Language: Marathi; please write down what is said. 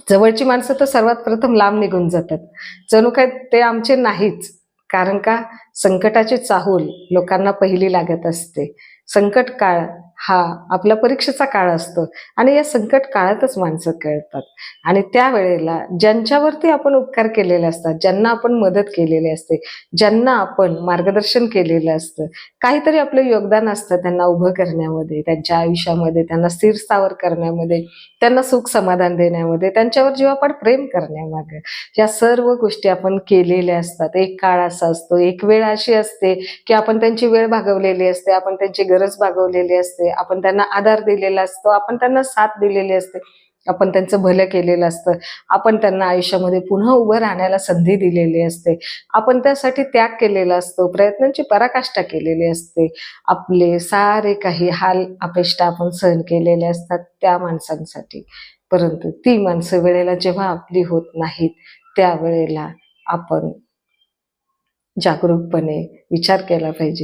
जवळची माणसं तर सर्वात प्रथम लांब निघून जातात. जणू काय ते आमचे नाहीच. कारण का संकटाची चाहूल लोकांना पहिली लागत असते. संकट काळ हा आपला परीक्षेचा काळ असतो आणि या संकट काळातच माणसं कळतात. आणि त्यावेळेला ज्यांच्यावरती आपण उपकार केलेले असतात, ज्यांना आपण मदत केलेली असते, ज्यांना आपण मार्गदर्शन केलेलं असतं, काहीतरी आपलं योगदान असतं त्यांना उभं करण्यामध्ये, त्यांच्या आयुष्यामध्ये त्यांना स्थिर स्थावर करण्यामध्ये, त्यांना सुख समाधान देण्यामध्ये, त्यांच्यावर जीवापाड प्रेम करण्यामागे, या सर्व गोष्टी आपण केलेल्या असतात. एक काळ असा असतो, एक वेळ अशी असते की आपण त्यांची वेळ भागवलेली असते, आपण त्यांची गरज भागवलेली असते, आपण त्यांना आधार दिलेला असतो, आपण त्यांना साथ दिलेली असते, आपण त्यांचं भलं केलेलं असतं, आपण त्यांना आयुष्यामध्ये पुन्हा उभं राहण्याला संधी दिलेली असते, आपण त्यासाठी त्याग केलेला असतो, प्रयत्नांची पराकाष्ठा केलेली असते, आपले सारे काही हाल अपेष्टा आपण सहन केलेले असतात त्या माणसांसाठी. परंतु ती माणसं वेळेला जेव्हा आपली होत नाहीत, त्यावेळेला आपण जागरूकपणे विचार केला पाहिजे.